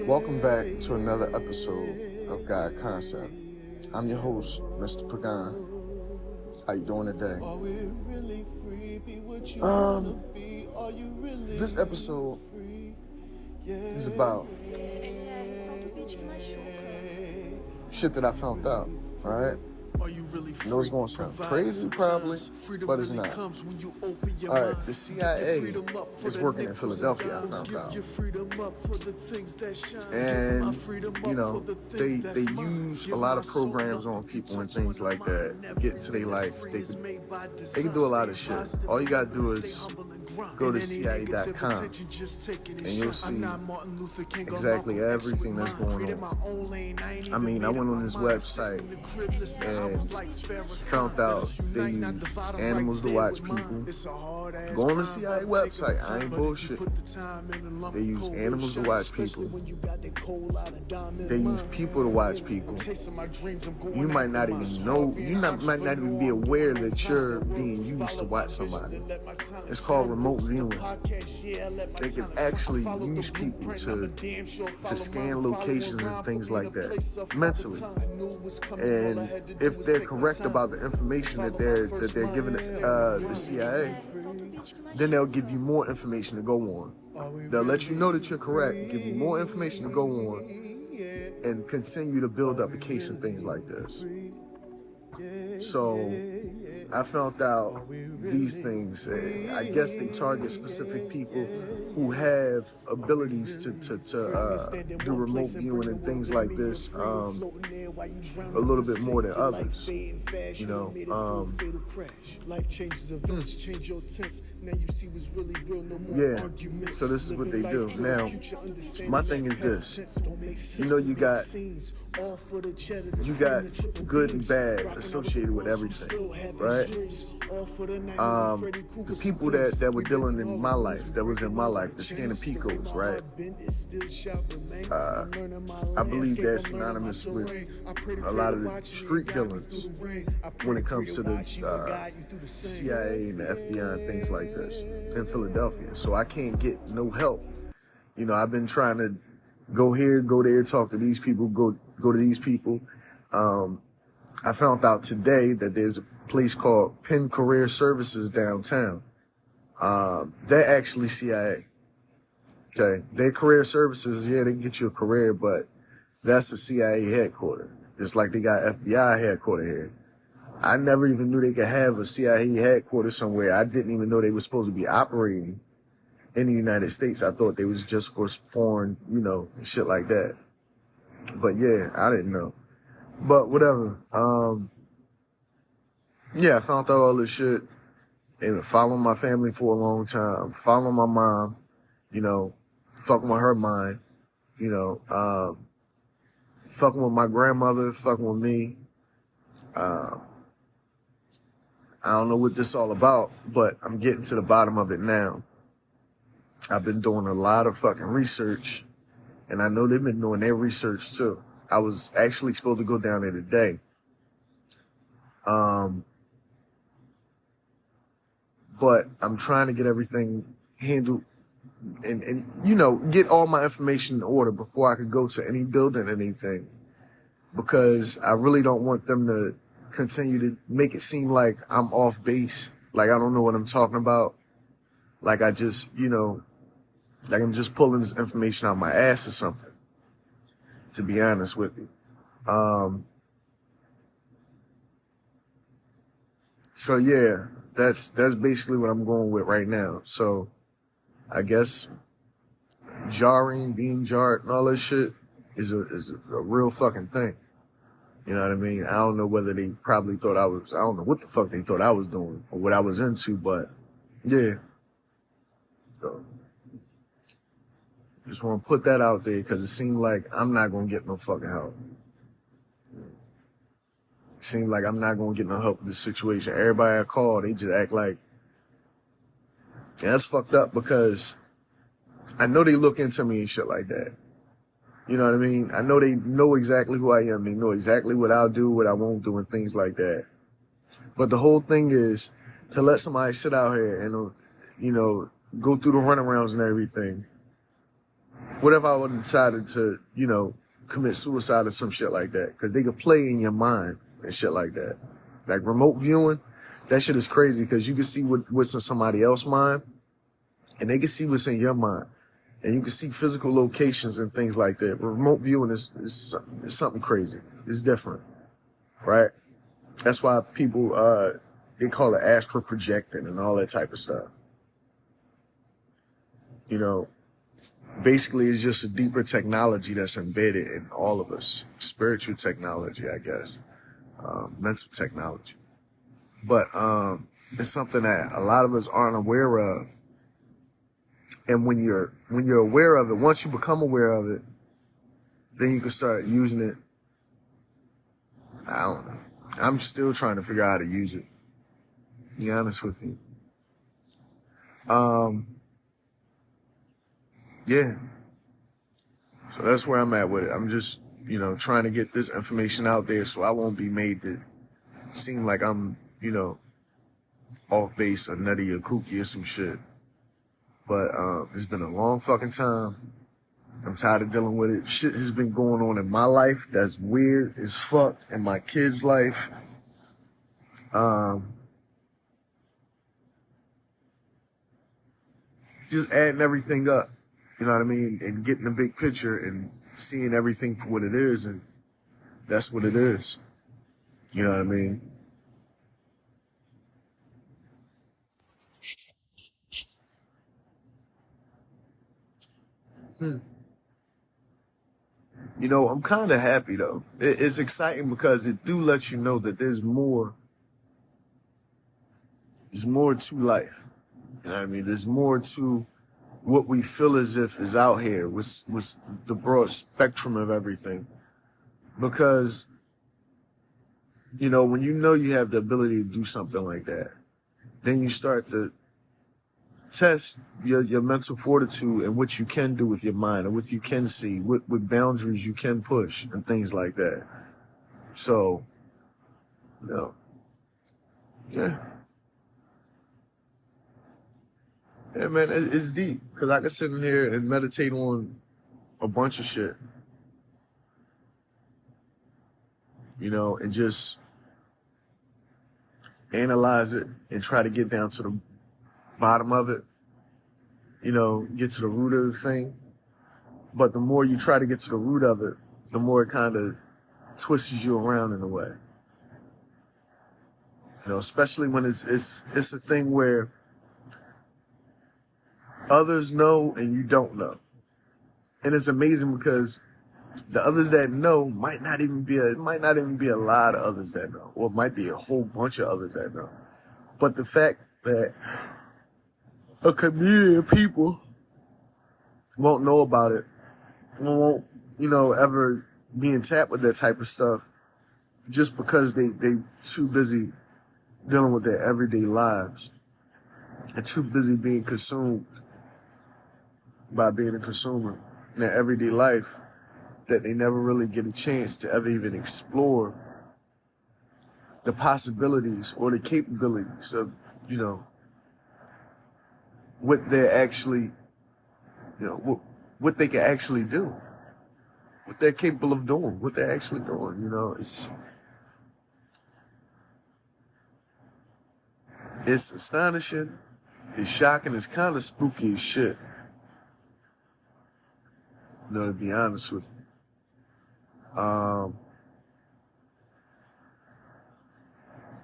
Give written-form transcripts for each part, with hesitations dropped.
Welcome back to another episode of God Concept. I'm your host, Mr. Pagan. How you doing today? This episode is about Ele é ressalta o beat que machuca. shit that I found out, alright? I know it's gonna sound crazy probably, but it's not. Alright, the CIA is working in Philadelphia, I found out. And, you know, they use a lot of programs on people and things like that, get into their life. They can do a lot of shit. All you gotta do is go to CIA.com and you'll see exactly everything that's going on. I mean, I went on this website and found out they use animals to watch people. Go on the CIA website, I ain't bullshit. They use animals to watch people. They use people to watch people. You might not even know, might not even be aware that you're being used to watch somebody. It's called remote viewing. They can actually use people to scan locations and things like that mentally. And if they're correct about the information that they're giving the CIA, then they'll give you more information to go on. They'll let you know that you're correct, give you more information to go on, and continue to build up a case and things like this. So I found out these things. I guess they target specific people who have abilities to do remote viewing and things like this a little bit more than others. You know, yeah. So this is what they do. Now, my thing is this. You know, you got good and bad associated with everything, right? The people that were dealing in my life, the scanning Picos, right? I believe that's synonymous with a lot of the street dealers when it comes to the CIA and the FBI and things like this in Philadelphia. So I can't get no help. You know, I've been trying to go here, go there, talk to these people, go to these people. I found out today that there's a place called Penn Career Services downtown. They're actually CIA. Okay, their career services, yeah, they can get you a career, but that's a CIA headquarters. Just like they got FBI headquarters here. I never even knew they could have a CIA headquarters somewhere. I didn't even know they were supposed to be operating in the United States. I thought they was just for foreign, you know, shit like that. But yeah, I didn't know. But whatever. Yeah, I found out all this shit and following my family for a long time, following my mom, you know, fucking with her mind, you know, fucking with my grandmother, fucking with me. I don't know what this all about, but I'm getting to the bottom of it now. I've been doing a lot of fucking research, and I know they've been doing their research too. I was actually supposed to go down there today. But I'm trying to get everything handled and you know, get all my information in order before I could go to any building, anything. Because I really don't want them to continue to make it seem like I'm off base. Like I don't know what I'm talking about. Like I just, you know, like I'm just pulling this information out my ass or something. To be honest with you. So yeah, that's basically what I'm going with right now. So I guess being jarred and all that shit is a real fucking thing. You know what I mean? I don't know whether they probably thought I don't know what the fuck they thought I was doing or what I was into, but yeah. So just want to put that out there because it seemed like I'm not going to get no fucking help. It seemed like I'm not going to get no help in this situation. Everybody I call, they just act like, and that's fucked up because I know they look into me and shit like that. You know what I mean? I know they know exactly who I am. They know exactly what I'll do, what I won't do, and things like that. But the whole thing is to let somebody sit out here and, you know, go through the runarounds and everything What if I would have decided to, commit suicide or some shit like that? Because they could play in your mind and shit like that. Like remote viewing, that shit is crazy because you can see what's in somebody else's mind and they can see what's in your mind. And you can see physical locations and things like that. Remote viewing is something crazy. It's different, right? That's why people, they call it astral projecting and all that type of stuff. Basically it's just a deeper technology that's embedded in all of us. Spiritual technology, I guess. Mental technology. But it's something that a lot of us aren't aware of. And when you're aware of it, once you become aware of it, then you can start using it. I don't know. I'm still trying to figure out how to use it. To be honest with you. Yeah. So that's where I'm at with it. I'm just, trying to get this information out there so I won't be made to seem like I'm, off base or nutty or kooky or some shit. But it's been a long fucking time. I'm tired of dealing with it. Shit has been going on in my life that's weird as fuck, in my kids' life. Just adding everything up. You know what I mean? And getting the big picture and seeing everything for what it is, and that's what it is. You know what I mean? I'm kind of happy though. It's exciting because it do let you know that there's more to life. You know what I mean? There's more to what we feel as if is out here with the broad spectrum of everything. Because, when you have the ability to do something like that, then you start to test your mental fortitude and what you can do with your mind and what you can see, what boundaries you can push and things like that. So, yeah. Yeah, man, it's deep because I can sit in here and meditate on a bunch of shit, and just analyze it and try to get down to the bottom of it, get to the root of the thing. But the more you try to get to the root of it, the more it kind of twists you around in a way. Especially when it's a thing where others know and you don't know. And it's amazing because the others that know might not even be a lot of others that know, or it might be a whole bunch of others that know. But the fact that a community of people won't know about it, won't, ever be in tap with that type of stuff just because they too busy dealing with their everyday lives and too busy being consumed by being a consumer in their everyday life, that they never really get a chance to ever even explore the possibilities or the capabilities of, what they're actually, what they can actually do, what they're capable of doing, what they're actually doing. It's astonishing, it's shocking, it's kind of spooky as shit. To be honest with you.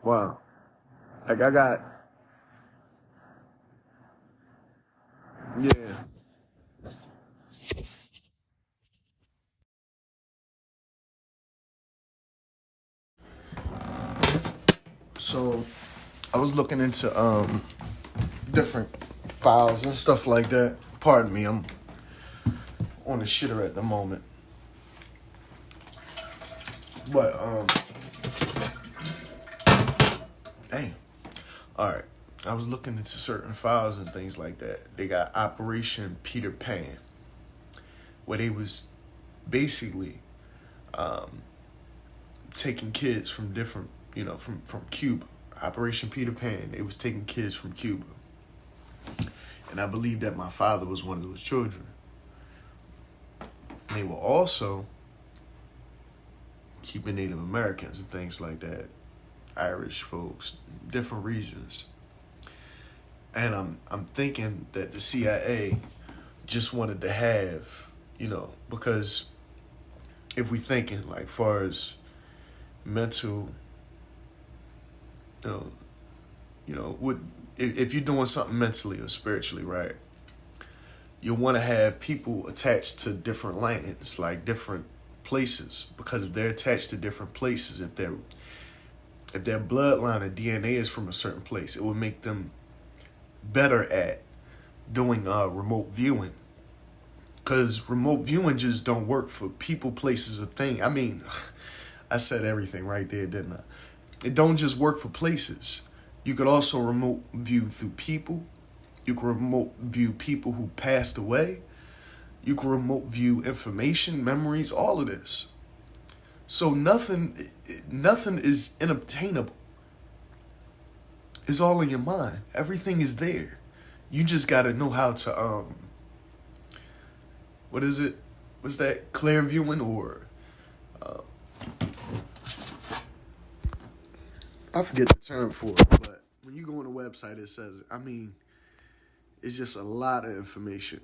Wow. Like I got, yeah. So I was looking into different files and stuff like that. Pardon me, I'm on the shitter at the moment. But dang. Alright. I was looking into certain files and things like that. They got Operation Peter Pan, where they was basically taking kids from different, from Cuba. Operation Peter Pan, they was taking kids from Cuba. And I believe that my father was one of those children. And they were also keeping Native Americans and things like that, Irish folks, different regions. And I'm thinking that the CIA just wanted to have, because if we thinking like far as mental, if you're doing something mentally or spiritually, right? You'll want to have people attached to different lands, like different places, because if they're attached to different places, if their bloodline or DNA is from a certain place, it will make them better at doing remote viewing. Because remote viewing just don't work for people, places, or things. I mean, I said everything right there, didn't I? It don't just work for places. You could also remote view through people. You can remote view people who passed away. You can remote view information, memories, all of this. So nothing is unobtainable. It's all in your mind. Everything is there. You just got to know how to, what is it? What's that? Clear viewing or, I forget the term for it, but when you go on a website, it says, it's just a lot of information.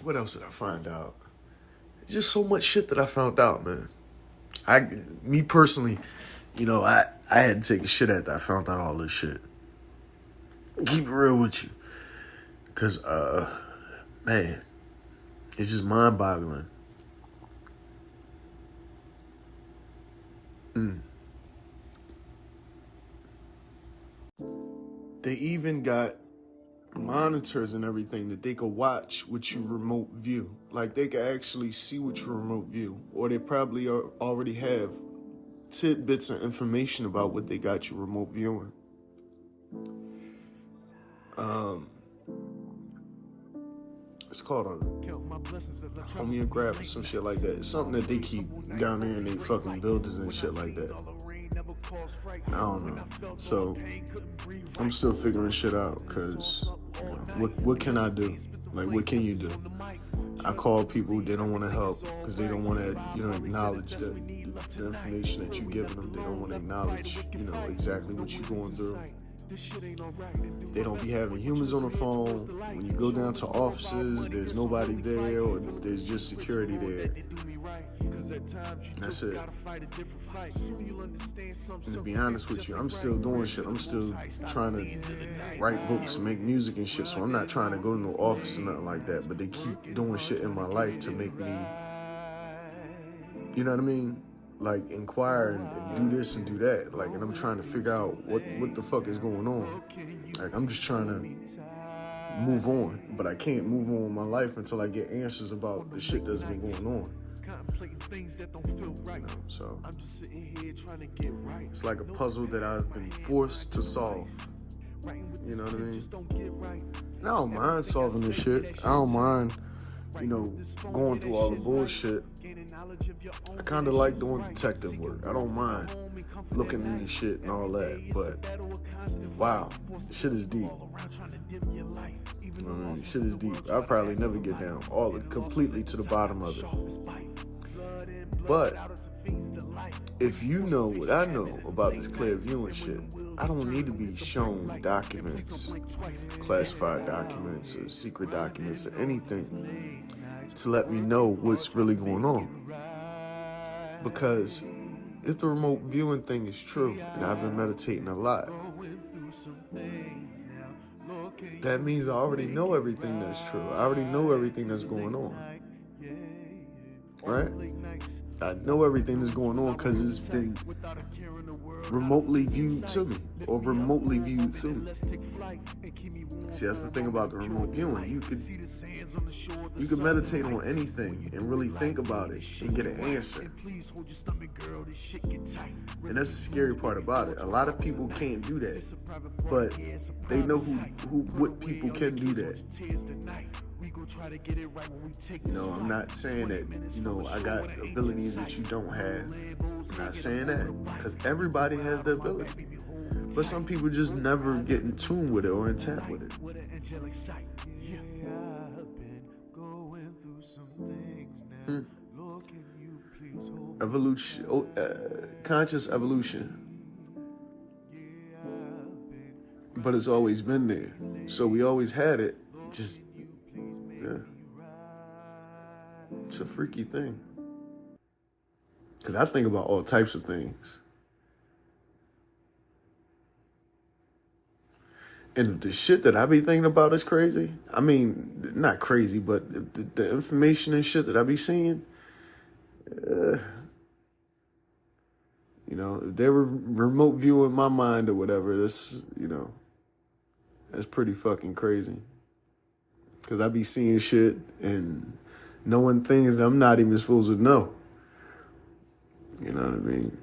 What else did I find out? Just so much shit that I found out, man. Me personally, I had to take a shit after I found out all this shit. Keep it real with you. Because, man, it's just mind-boggling. They even got monitors and everything that they could watch what you remote view. Like, they could actually see what you remote view. Or they probably already have tidbits of information about what they got you remote viewing. It's called a homeograph or some shit like that. It's something that they keep down there in they fucking buildings and shit like that. I don't know. So I'm still figuring shit out because what can I do? Like, what can you do? I call people, they don't want to help because they don't want to, acknowledge the information that you're giving them. They don't want to acknowledge, exactly what you're going through. They don't be having humans on the phone. When you go down to offices, there's nobody there or there's just security there. That's it. And to be honest with you, I'm still doing shit. I'm still trying to write books, make music and shit. So I'm not trying to go to no office or nothing like that. But they keep doing shit in my life to make me, you know what I mean? Like, inquire and do this and do that. Like, and I'm trying to figure out what the fuck is going on. Like, I'm just trying to move on. But I can't move on with my life until I get answers about the shit that's been going on. So it's like a puzzle that I've been forced to solve. You know what I mean? I don't mind solving this shit. I don't mind, going through all the bullshit. I kind of like doing detective work. I don't mind looking into shit and all that. But wow, shit is deep. Shit is deep. I'll probably never get down completely to the bottom of it. But if you know what I know about this clear viewing shit, I don't need to be shown documents, classified documents or secret documents or anything to let me know what's really going on. Because if the remote viewing thing is true, and I've been meditating a lot, that means I already know everything that's true. I already know everything that's going on. Right? I know everything that's going on because it's been remotely viewed to me or remotely viewed through me. See, that's the thing about the remote viewing. You could meditate on anything and really think about it and get an answer. And that's the scary part about it. A lot of people can't do that, but they know what people can do that. I'm not saying that, I got abilities that you don't have. I'm not saying that, because everybody has the ability. But some people just never get in tune with it or in tap with it. Evolution, conscious evolution. But it's always been there. So we always had it. Just, yeah. It's a freaky thing. Because I think about all types of things. And if the shit that I be thinking about is crazy, I mean, not crazy, but the information and shit that I be seeing, if they're remote viewing my mind or whatever, that's pretty fucking crazy. Because I be seeing shit and knowing things that I'm not even supposed to know. You know what I mean?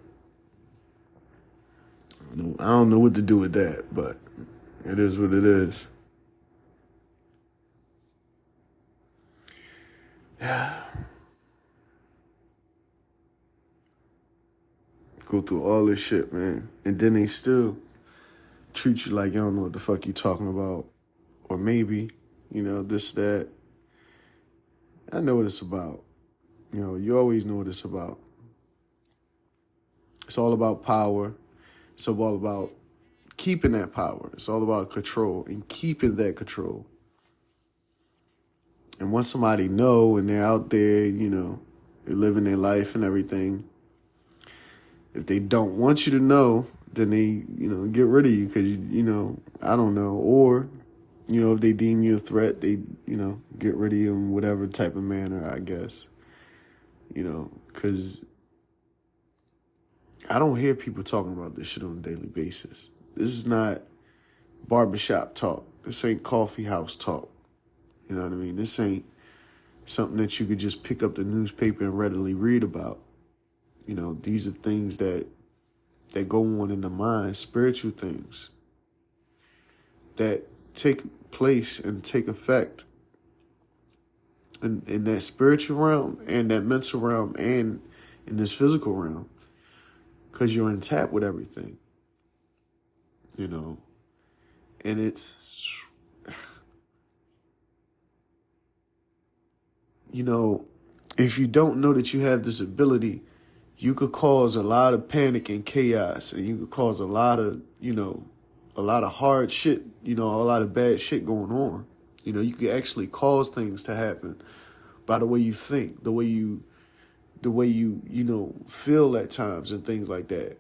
I don't know what to do with that, but it is what it is. Yeah. Go through all this shit, man. And then they still treat you like you don't know what the fuck you talking about. Or maybe, this, that. I know what it's about. You always know what it's about. It's all about power. It's all about keeping that power. It's all about control and keeping that control. And once somebody know and they're out there, they're living their life and everything, if they don't want you to know, then they, get rid of you because, I don't know. Or, if they deem you a threat, they, get rid of you in whatever type of manner, I guess. Because I don't hear people talking about this shit on a daily basis. This is not barbershop talk. This ain't coffee house talk. You know what I mean? This ain't something that you could just pick up the newspaper and readily read about. These are things that go on in the mind, spiritual things that take place and take effect in that spiritual realm and that mental realm and in this physical realm, because you're in tap with everything, and it's, if you don't know that you have this ability, you could cause a lot of panic and chaos, and you could cause a lot of hard shit, a lot of bad shit going on. You could actually cause things to happen by the way you think, the way you feel at times and things like that.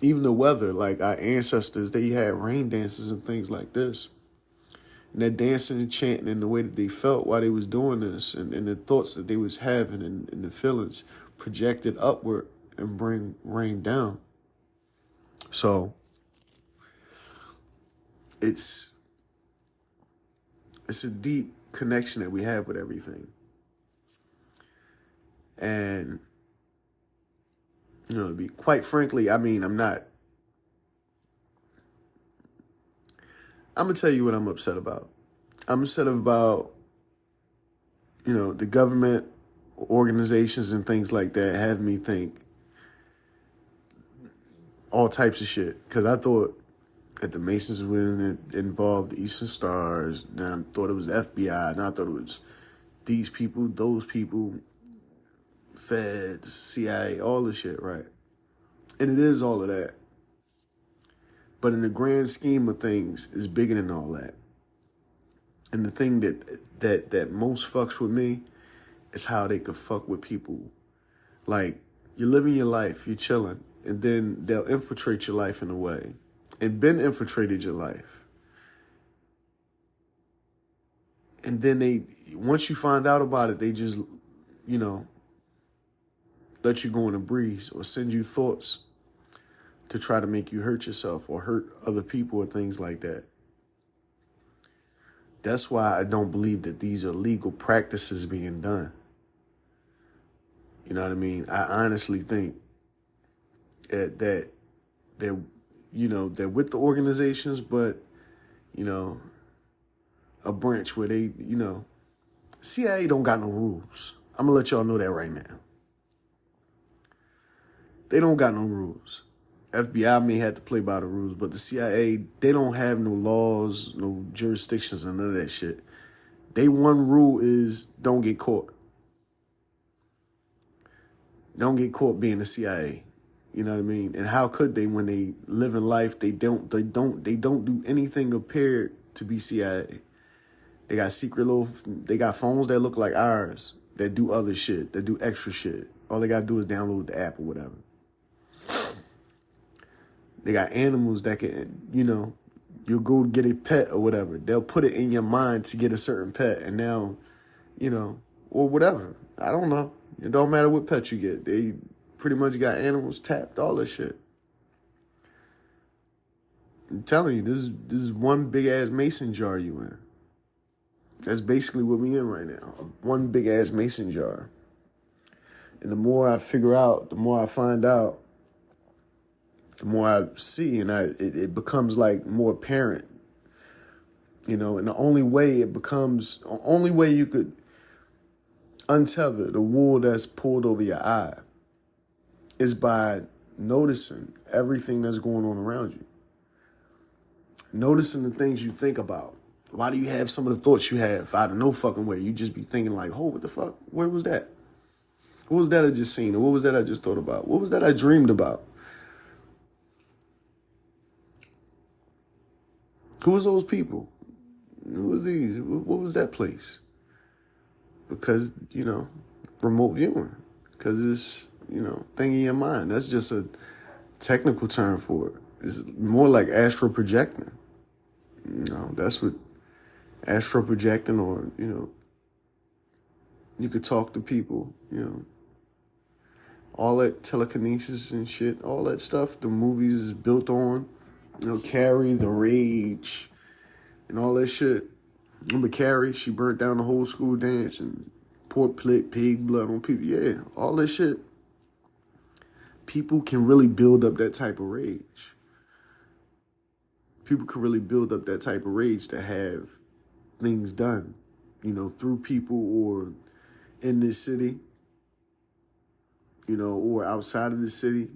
Even the weather, like our ancestors, they had rain dances and things like this. And that dancing and chanting and the way that they felt while they was doing this and the thoughts that they was having and the feelings projected upward and bring rain down. So it's a deep connection that we have with everything. And, to be quite frankly, I'm going to tell you what I'm upset about. I'm upset about, the government, organizations and things like that have me think all types of shit. Because I thought that the Masons were involved, the Eastern Stars, then I thought it was the FBI, and I thought it was these people, those people, Feds, CIA, all this shit, right? And it is all of that. But in the grand scheme of things, it's bigger than all that. And the thing that most fucks with me is how they could fuck with people. Like, you're living your life, you're chilling, and then they'll infiltrate your life in a way. And been infiltrated your life. And then once you find out about it, they just, let you go in a breeze or send you thoughts to try to make you hurt yourself or hurt other people or things like that. That's why I don't believe that these are legal practices being done. You know what I mean? I honestly think that they're with the organizations, but, a branch where they, CIA don't got no rules. I'm going to let y'all know that right now. They don't got no rules. FBI may have to play by the rules, but the CIA, they don't have no laws, no jurisdictions, and none of that shit. They one rule is don't get caught. Don't get caught being the CIA. You know what I mean? And how could they when they live in life? They don't do anything appear to be CIA. They got they got phones that look like ours that do other shit, that do extra shit. All they gotta do is download the app or whatever. They got animals that can, you'll go get a pet or whatever. They'll put it in your mind to get a certain pet, and now, or whatever. I don't know. It don't matter what pet you get. They pretty much got animals tapped, all this shit. I'm telling you, this is one big ass mason jar you in. That's basically what we in right now. One big ass mason jar. And the more I figure out, the more I find out, the more I see, and it becomes like more apparent. And the only way you could untether the wool that's pulled over your eye is by noticing everything that's going on around you. Noticing the things you think about. Why do you have some of the thoughts you have out of no fucking way? You just be thinking like, oh, what the fuck? Where was that? What was that I just seen? Or what was that I just thought about? What was that I dreamed about? Who was those people? Who was these? What was that place? Because, remote viewing. Because it's, thing in your mind. That's just a technical term for it. It's more like astral projecting. That's what astral projecting, or, you could talk to people, all that telekinesis and shit, all that stuff the movies is built on, Carrie, The Rage, and all that shit. Remember Carrie? She burnt down the whole school dance and poured pig blood on people. Yeah, all that shit. People can really build up that type of rage. People can really build up that type of rage to have things done, through people or in this city, or outside of the city,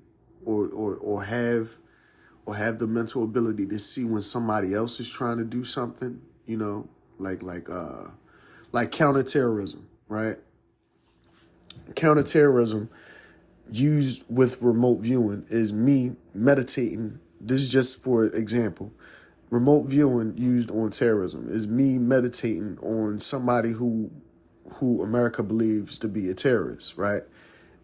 or have the mental ability to see when somebody else is trying to do something, like counterterrorism, right? Counterterrorism used with remote viewing is me meditating. This is just for example. Remote viewing used on terrorism is me meditating on somebody who America believes to be a terrorist, right?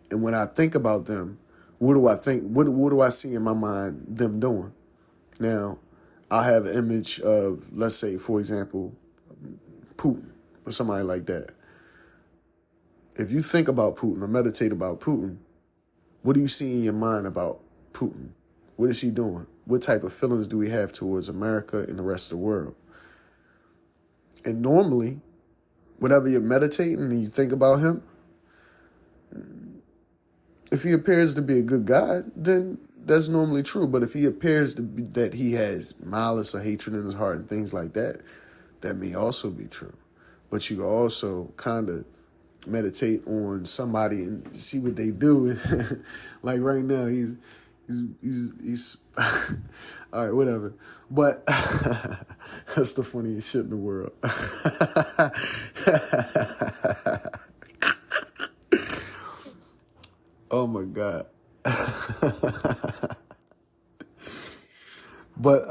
And when I think about them, what do I think? What do I see in my mind them doing? Now, I'll have an image of, let's say, for example, Putin or somebody like that. If you think about Putin or meditate about Putin, what do you see in your mind about Putin? What is he doing? What type of feelings do we have towards America and the rest of the world? And normally, whenever you're meditating and you think about him, if he appears to be a good guy, then that's normally true. But if he appears to be that he has malice or hatred in his heart and things like that, that may also be true. But you can also kind of meditate on somebody and see what they do. Like right now, he's all right, whatever. But that's the funniest shit in the world. Oh my God. But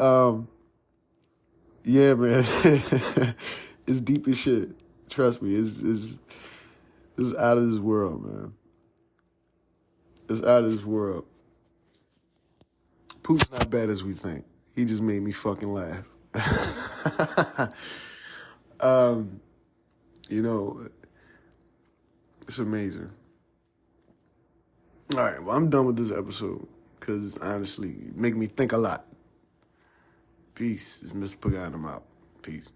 yeah, man. It's deep as shit. Trust me, it's out of this world, man. It's out of this world. Putin's not bad as we think. He just made me fucking laugh. It's amazing. All right, well, I'm done with this episode because honestly, you make me think a lot. Peace. It's Mr. Pagano. I'm out. Peace.